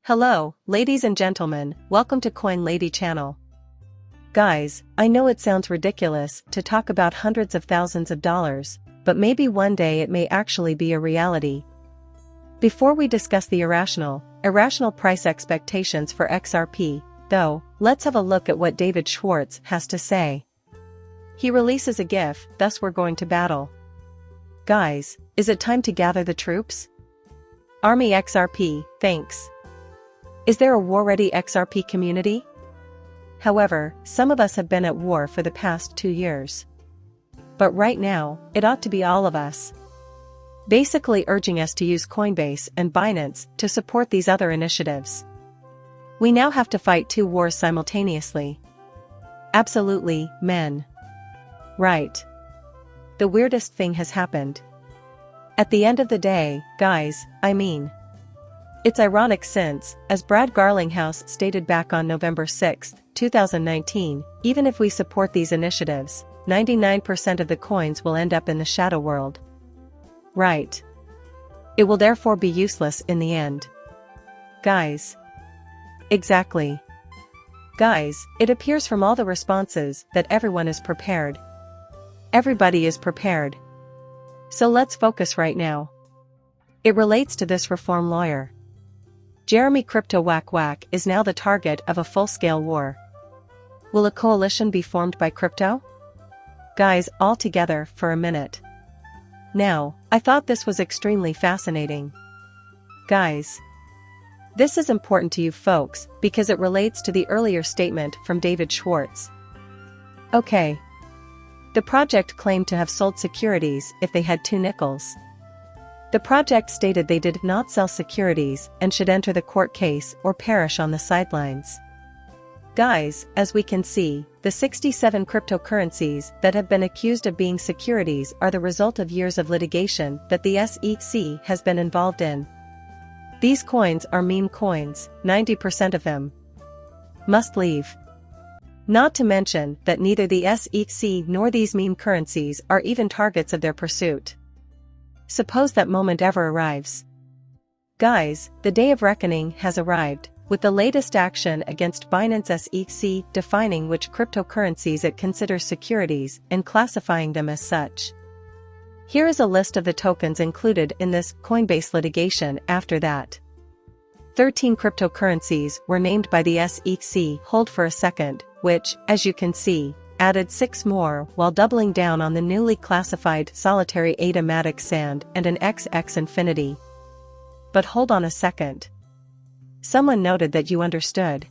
Hello, ladies and gentlemen, welcome to Coin Lady channel. Guys, I know it sounds ridiculous to talk about hundreds of thousands of dollars, but maybe one day it may actually be a reality. Before we discuss the irrational price expectations for XRP, though, let's have a look at what David Schwartz has to say. He releases a GIF, thus we're going to battle. Guys, is it time to gather the troops? Army XRP, thanks. Is there a war-ready XRP community? However, some of us have been at war for the past 2 years. But right now, it ought to be all of us. Basically urging us to use Coinbase and Binance to support these other initiatives. We now have to fight 2 wars simultaneously. Absolutely, men. Right. The weirdest thing has happened. At the end of the day, guys, it's ironic since, as Brad Garlinghouse stated back on November 6, 2019, even if we support these initiatives, 99% of the coins will end up in the shadow world. Right. It will therefore be useless in the end. Guys. Exactly. Guys, it appears from all the responses that everyone is prepared. Everybody is prepared. So let's focus right now. It relates to this reform lawyer. Jeremy Crypto Whack Whack is now the target of a full-scale war. Will a coalition be formed by crypto? Guys, all together for a minute. Now, I thought this was extremely fascinating. Guys. This is important to you folks because it relates to the earlier statement from David Schwartz. Okay. The project claimed to have sold securities if they had 2 nickels. The project stated they did not sell securities and should enter the court case or perish on the sidelines. Guys, as we can see, the 67 cryptocurrencies that have been accused of being securities are the result of years of litigation that the SEC has been involved in. These coins are meme coins, 90% of them must leave. Not to mention that neither the SEC nor these meme currencies are even targets of their pursuit. Suppose that moment ever arrives. Guys, the day of reckoning has arrived, with the latest action against Binance SEC defining which cryptocurrencies it considers securities and classifying them as such. Here is a list of the tokens included in this Coinbase litigation after that. 13 cryptocurrencies were named by the SEC. Hold for a second, which, as you can see, added 6 more while doubling down on the newly classified solitary Matic Sand and an XX Infinity. But hold on a second. Someone noted that you understood.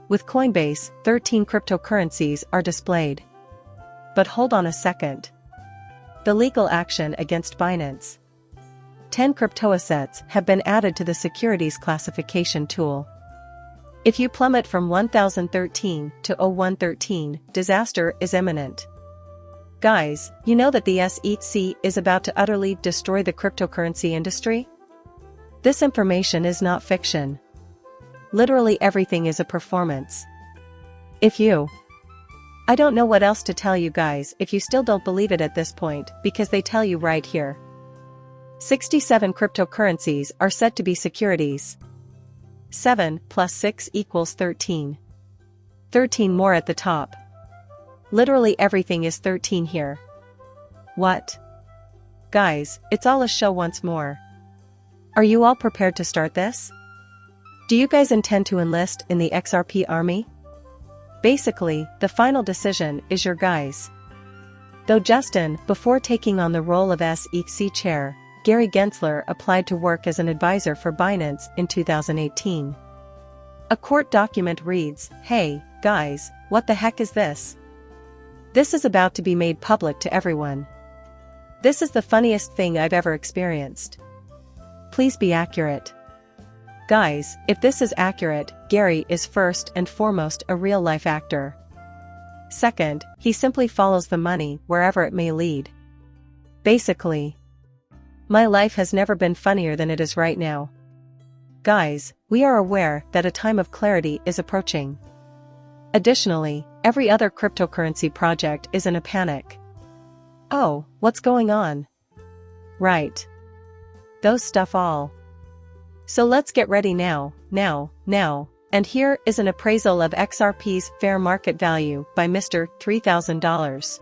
With Coinbase, 13 cryptocurrencies are displayed. But hold on a second. The legal action against Binance. 10 cryptoassets have been added to the securities classification tool. If you plummet from 1013 to 0113, disaster is imminent. Guys, you know that the SEC is about to utterly destroy the cryptocurrency industry? This information is not fiction. Literally everything is a performance. I don't know what else to tell you guys if you still don't believe it at this point, because they tell you right here. 67 cryptocurrencies are said to be securities. 7 plus 6 equals 13. 13 more at the top. Literally everything is 13 here. What? Guys, it's all a show once more. Are you all prepared to start this? Do you guys intend to enlist in the XRP army? Basically, the final decision is your guys'. Though Justin, before taking on the role of SEC chair, Gary Gensler applied to work as an advisor for Binance in 2018. A court document reads, "Hey, guys, what the heck is this? This is about to be made public to everyone. This is the funniest thing I've ever experienced. Please be accurate." Guys, if this is accurate, Gary is first and foremost a real-life actor. Second, he simply follows the money wherever it may lead. Basically, my life has never been funnier than it is right now. Guys, we are aware that a time of clarity is approaching. Additionally, every other cryptocurrency project is in a panic. Oh, what's going on? Right. Those stuff all. So let's get ready now. And here is an appraisal of XRP's fair market value by Mr. $3,000.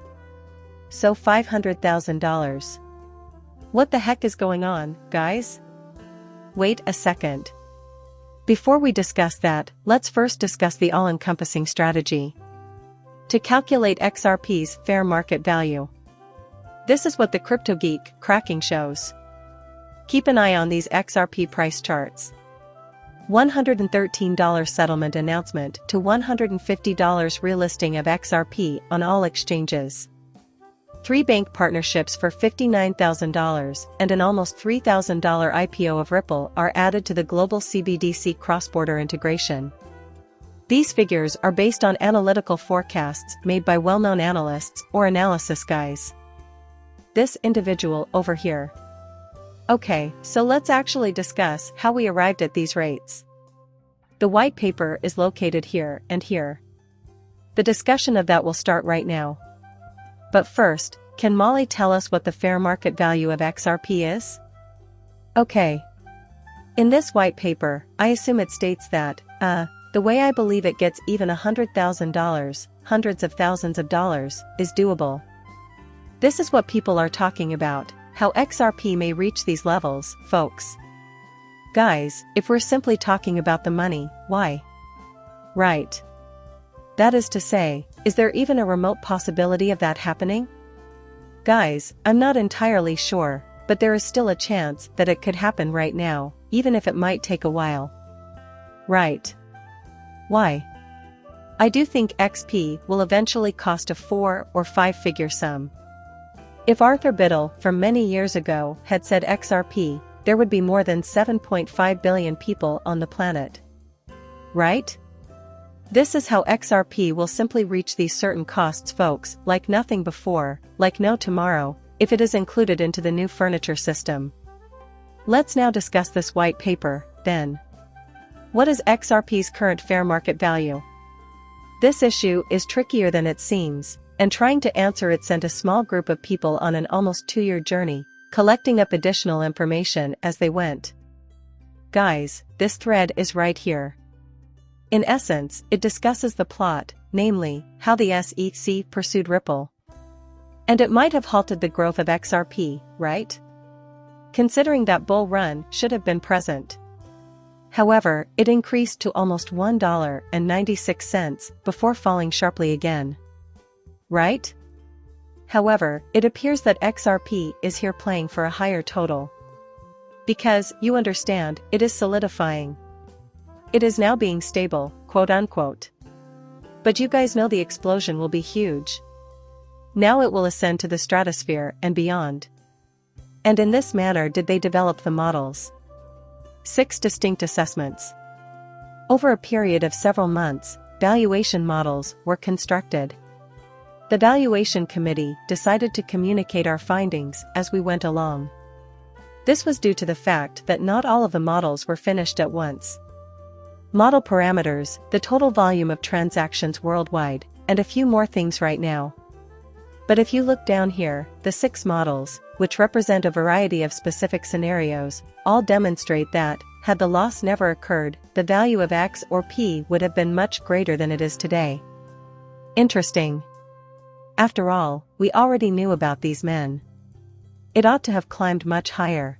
So $500,000. What the heck is going on, guys? Wait a second. Before we discuss that, let's first discuss the all-encompassing strategy to calculate XRP's fair market value. This is what the Crypto Geek cracking shows. Keep an eye on these XRP price charts. $113 settlement announcement to $150 relisting of XRP on all exchanges. 3 bank partnerships for $59,000 and an almost $3,000 IPO of Ripple are added to the global CBDC cross-border integration. These figures are based on analytical forecasts made by well-known analysts or analysis guys. This individual over here. Okay, so let's actually discuss how we arrived at these rates. The white paper is located here and here. The discussion of that will start right now. But first, can Molly tell us what the fair market value of XRP is? Okay. In this white paper, I assume it states that, the way I believe it gets even $100,000, hundreds of thousands of dollars, is doable. This is what people are talking about. How XRP may reach these levels, folks. Guys, if we're simply talking about the money, why? Right. That is to say, is there even a remote possibility of that happening? Guys, I'm not entirely sure, but there is still a chance that it could happen right now, even if it might take a while. Right. Why? I do think XP will eventually cost a 4 or 5-figure sum. If Arthur Biddle from many years ago had said XRP, there would be more than 7.5 billion people on the planet. Right? This is how XRP will simply reach these certain costs, folks, like nothing before, like no tomorrow, if it is included into the new furniture system. Let's now discuss this white paper, then. What is XRP's current fair market value? This issue is trickier than it seems. And trying to answer it sent a small group of people on an almost 2-year journey, collecting up additional information as they went. Guys, this thread is right here. In essence, it discusses the plot, namely, how the SEC pursued Ripple. And it might have halted the growth of XRP, right? Considering that bull run should have been present. However, it increased to almost $1.96 before falling sharply again. Right? However, it appears that XRP is here playing for a higher total. Because, you understand, it is solidifying. It is now being stable, quote unquote. But you guys know the explosion will be huge. Now it will ascend to the stratosphere and beyond. And in this manner did they develop the models. 6 distinct assessments. Over a period of several months, valuation models were constructed. The valuation committee decided to communicate our findings as we went along. This was due to the fact that not all of the models were finished at once. Model parameters, the total volume of transactions worldwide, and a few more things right now. But if you look down here, the 6 models, which represent a variety of specific scenarios, all demonstrate that, had the loss never occurred, the value of X or P would have been much greater than it is today. Interesting. After all, we already knew about these men. It ought to have climbed much higher.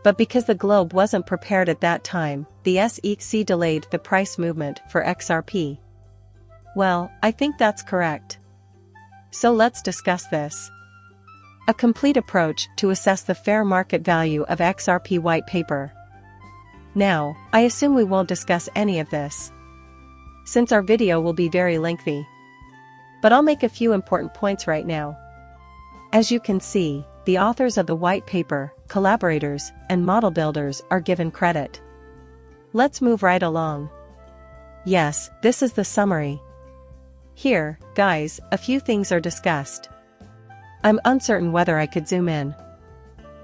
But because the globe wasn't prepared at that time, the SEC delayed the price movement for XRP. Well, I think that's correct. So let's discuss this. A complete approach to assess the fair market value of XRP white paper. Now, I assume we won't discuss any of this, since our video will be very lengthy. But I'll make a few important points right now. As you can see, the authors of the white paper, collaborators, and model builders are given credit. Let's move right along. Yes, this is the summary. Here, guys, a few things are discussed. I'm uncertain whether I could zoom in.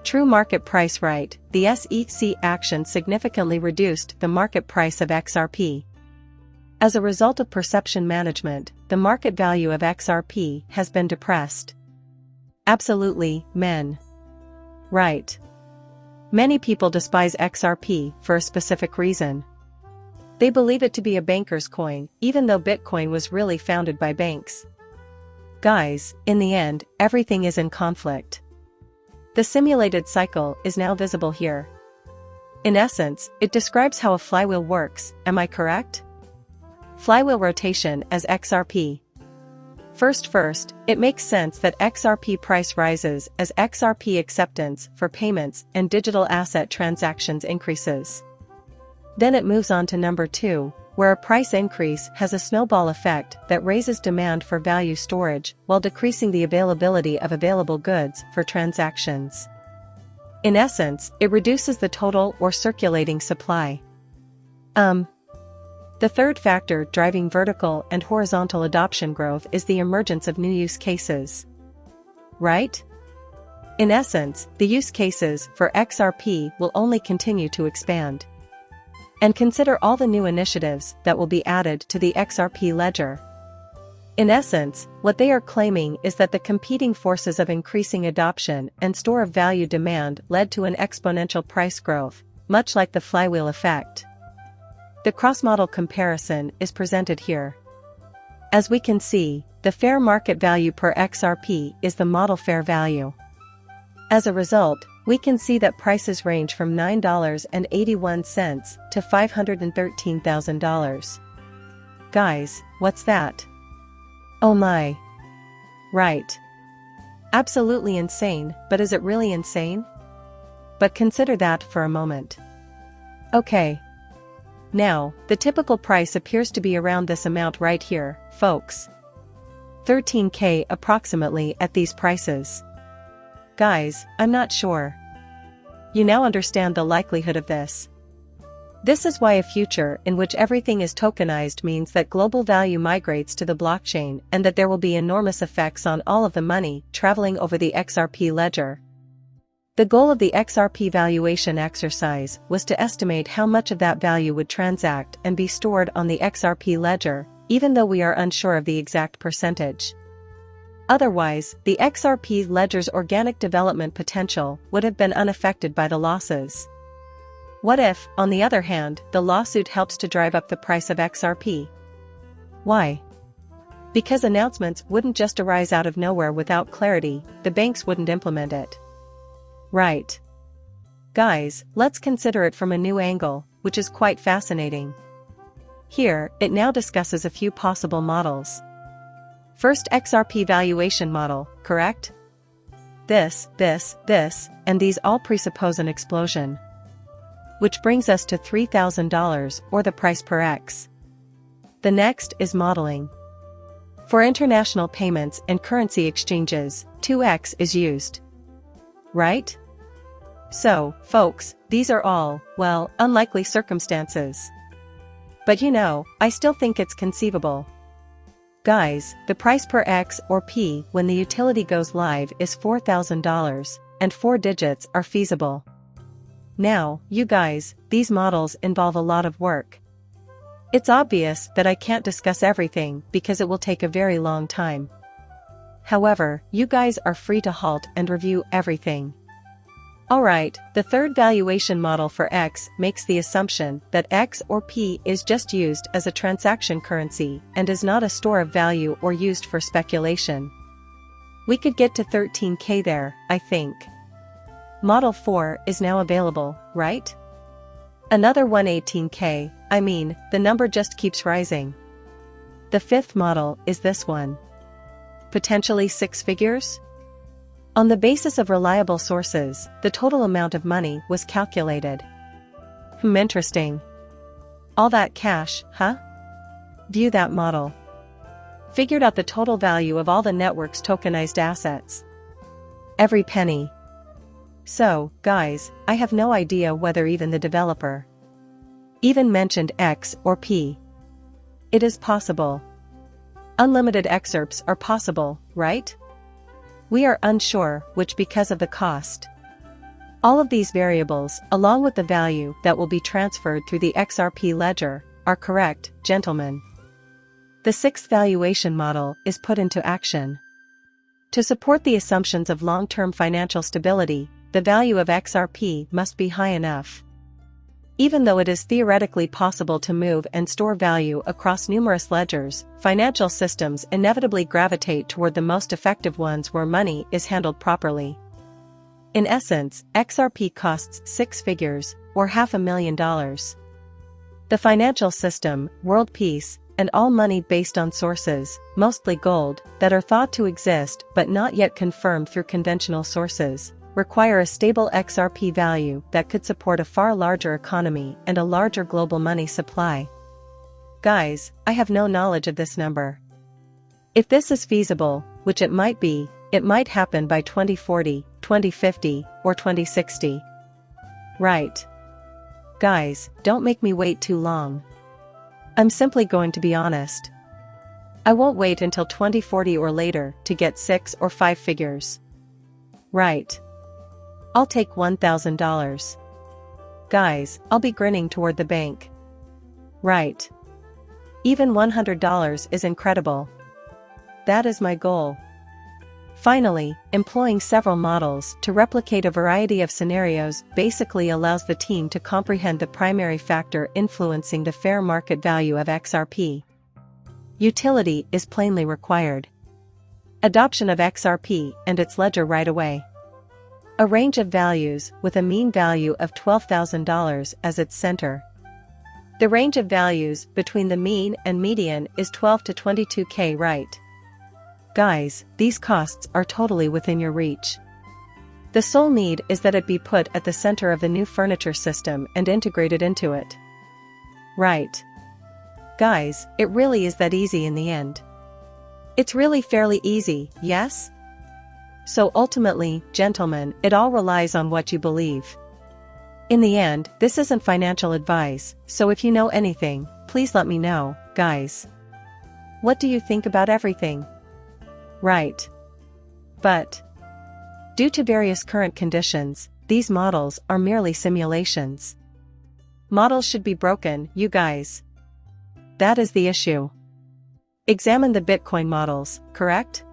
True market price right, the SEC action significantly reduced the market price of XRP. As a result of perception management, the market value of XRP has been depressed. Absolutely, men. Right. Many people despise XRP for a specific reason. They believe it to be a banker's coin, even though Bitcoin was really founded by banks. Guys, in the end, everything is in conflict. The simulated cycle is now visible here. In essence, it describes how a flywheel works, am I correct? Flywheel rotation as XRP. First, it makes sense that XRP price rises as XRP acceptance for payments and digital asset transactions increases. Then it moves on to number 2, where a price increase has a snowball effect that raises demand for value storage while decreasing the availability of available goods for transactions. In essence, it reduces the total or circulating supply. The third factor driving vertical and horizontal adoption growth is the emergence of new use cases. Right? In essence, the use cases for XRP will only continue to expand. And consider all the new initiatives that will be added to the XRP ledger. In essence, what they are claiming is that the competing forces of increasing adoption and store of value demand led to an exponential price growth, much like the flywheel effect. The cross-model comparison is presented here. As we can see, the fair market value per XRP is the model fair value. As a result, we can see that prices range from $9.81 to $513,000. Guys, what's that? Oh my. Right. Absolutely insane, but is it really insane? But consider that for a moment. Okay. Now, the typical price appears to be around this amount right here, folks. $13K approximately at these prices. Guys, I'm not sure. You now understand the likelihood of this. This is why a future in which everything is tokenized means that global value migrates to the blockchain and that there will be enormous effects on all of the money traveling over the XRP ledger. The goal of the XRP valuation exercise was to estimate how much of that value would transact and be stored on the XRP ledger, even though we are unsure of the exact percentage. Otherwise, the XRP ledger's organic development potential would have been unaffected by the losses. What if, on the other hand, the lawsuit helps to drive up the price of XRP? Why? Because announcements wouldn't just arise out of nowhere without clarity, the banks wouldn't implement it. Right. Guys, let's consider it from a new angle, which is quite fascinating. Here, it now discusses a few possible models. First, XRP valuation model, correct? This, and these all presuppose an explosion. Which brings us to $3,000 or the price per X. The next is modeling. For international payments and currency exchanges, 2x is used. Right? So, folks, these are all, well, unlikely circumstances. But I still think it's conceivable. Guys, the price per X or P when the utility goes live is $4,000, and 4 digits are feasible. Now, you guys, these models involve a lot of work. It's obvious that I can't discuss everything because it will take a very long time. However, you guys are free to halt and review everything. Alright, the third valuation model for X makes the assumption that X or P is just used as a transaction currency and is not a store of value or used for speculation. We could get to $13K there, I think. Model 4 is now available, right? Another $118K, I mean, the number just keeps rising. The fifth model is this one. Potentially 6 figures? On the basis of reliable sources, the total amount of money was calculated. Interesting. All that cash, huh? View that model. Figured out the total value of all the network's tokenized assets. Every penny. So, guys, I have no idea whether even the developer even mentioned X or P. It is possible. Unlimited excerpts are possible, right? We are unsure which because of the cost. All of these variables, along with the value that will be transferred through the XRP ledger, are correct, gentlemen. The sixth valuation model is put into action. To support the assumptions of long-term financial stability, the value of XRP must be high enough. Even though it is theoretically possible to move and store value across numerous ledgers, financial systems inevitably gravitate toward the most effective ones where money is handled properly. In essence, XRP costs six figures, or $500,000. The financial system, world peace, and all money based on sources, mostly gold, that are thought to exist but not yet confirmed through conventional sources, require a stable XRP value that could support a far larger economy and a larger global money supply. Guys, I have no knowledge of this number. If this is feasible, which it might be, it might happen by 2040, 2050, or 2060. Right. Guys, don't make me wait too long. I'm simply going to be honest. I won't wait until 2040 or later to get 6 or 5 figures. Right. I'll take $1,000. Guys, I'll be grinning toward the bank. Right. Even $100 is incredible. That is my goal. Finally, employing several models to replicate a variety of scenarios basically allows the team to comprehend the primary factor influencing the fair market value of XRP. Utility is plainly required. Adoption of XRP and its ledger right away. A range of values with a mean value of $12,000 as its center. The range of values between the mean and median is 12 to 22K, right? Guys, these costs are totally within your reach. The sole need is that it be put at the center of the new furniture system and integrated into it. Right. Guys, it really is that easy in the end. It's really fairly easy, yes? So ultimately, gentlemen, it all relies on what you believe. In the end, this isn't financial advice, so if you know anything, please let me know, guys. What do you think about everything? Right. But due to various current conditions, these models are merely simulations. Models should be broken, you guys. That is the issue. Examine the Bitcoin models, correct?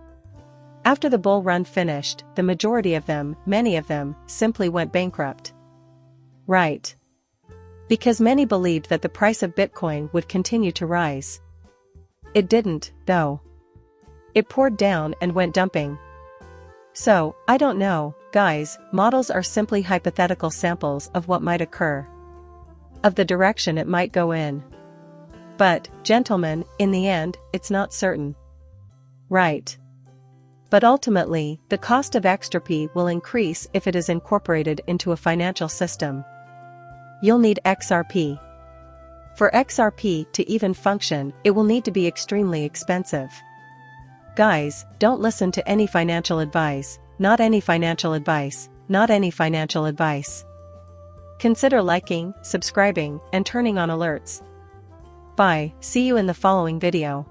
After the bull run finished, the majority of them, many of them, simply went bankrupt. Right. Because many believed that the price of Bitcoin would continue to rise. It didn't, though. It poured down and went dumping. So, I don't know, guys, models are simply hypothetical samples of what might occur. Of the direction it might go in. But, gentlemen, in the end, it's not certain. Right. But ultimately, the cost of XRP will increase if it is incorporated into a financial system. You'll need XRP. For XRP to even function, it will need to be extremely expensive. Guys, don't listen to any financial advice, not any financial advice, not any financial advice. Consider liking, subscribing, and turning on alerts. Bye, see you in the following video.